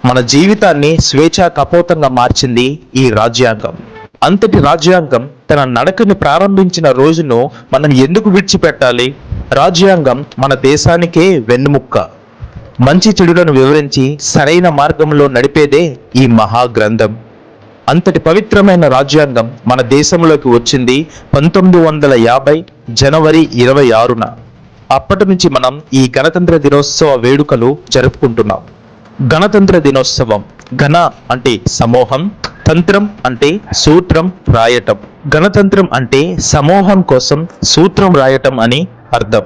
మన జీవితాన్ని స్వేచ్ఛా కపోతంగా మార్చింది ఈ రాజ్యాంగం. అంతటి రాజ్యాంగం తన నడకని ప్రారంభించిన రోజును మనం ఎందుకు విడిచిపెట్టాలి? రాజ్యాంగం మన దేశానికే వెన్నుముక్క. మంచి చెడులను వివరించి సరైన మార్గంలో నడిపేదే ఈ మహాగ్రంథం. అంతటి పవిత్రమైన రాజ్యాంగం మన దేశంలోకి వచ్చింది 1950 జనవరి 26న. అప్పటి నుంచి మనం ఈ గణతంత్ర దినోత్సవ వేడుకలు జరుపుకుంటున్నాం. గణతంత్ర దినోత్సవం, గణ అంటే సమూహం, తంత్రం అంటే సూత్రం రాయటం. గణతంత్రం అంటే సమూహం కోసం సూత్రం రాయటం అని అర్థం.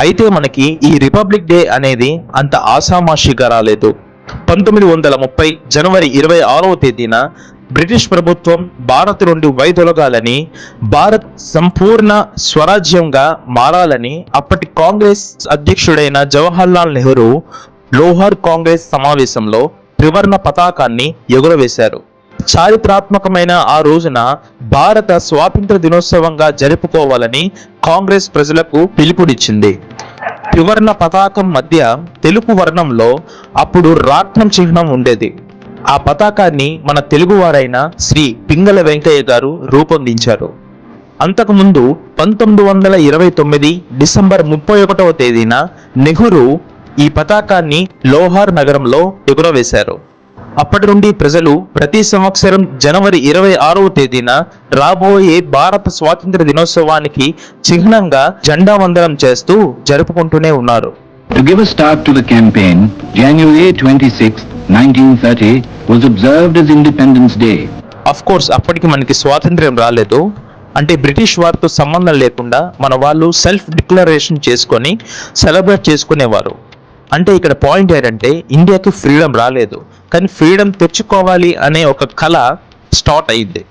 అయితే మనకి ఈ రిపబ్లిక్ డే అనేది అంత ఆషామాషిగా రాలేదు. 1930 జనవరి 26వ తేదీన బ్రిటిష్ ప్రభుత్వం భారత్ నుండి వైదొలగాలని, భారత్ సంపూర్ణ స్వరాజ్యంగా మారాలని అప్పటి కాంగ్రెస్ అధ్యక్షుడైన జవహర్లాల్ నెహ్రూ లోహర్ కాంగ్రెస్ సమావేశంలో త్రివర్ణ పతాకాన్ని ఎగురవేశారు. చారిత్రాత్మకమైన ఆ రోజున భారత స్వాతంత్ర దినోత్సవంగా జరుపుకోవాలని కాంగ్రెస్ ప్రజలకు పిలుపునిచ్చింది. త్రివర్ణ పతాకం మధ్య తెలుపు వర్ణంలో అప్పుడు రాట్నం చిహ్నం ఉండేది. ఆ పతాకాన్ని మన తెలుగువారైన శ్రీ పింగళ వెంకయ్య గారు రూపొందించారు. అంతకుముందు 1929 డిసెంబర్ 31వ తేదీన నెహ్రూ ఈ పతాకాన్ని లోహార్ నగరంలో ఎగురవేశారు. అప్పటి నుండి ప్రజలు ప్రతి సంవత్సరం జనవరి 26వ తేదీన రాబోయే భారత స్వాతంత్ర దినోత్సవానికి చిహ్నంగా జెండా వందనం చేస్తూ జరుపుకుంటూనే ఉన్నారు. To give a start to the campaign, January 26, 1930 was observed as Independence Day. Of course, అప్పటికి మనకి స్వాతంత్ర్యం రాలేదు. అంటే బ్రిటిష్ వారితో సంబంధం లేకుండా మన వాళ్ళు సెల్ఫ్ డిక్లరేషన్ చేసుకొని సెలబ్రేట్ చేసుకునేవారు. అంటే ఇక్కడ పాయింట్ ఏంటంటే ఇండియాకి ఫ్రీడమ్ రాలేదు, కానీ ఫ్రీడమ్ తెచ్చుకోవాలి అనే ఒక కళ స్టార్ట్ అయింది.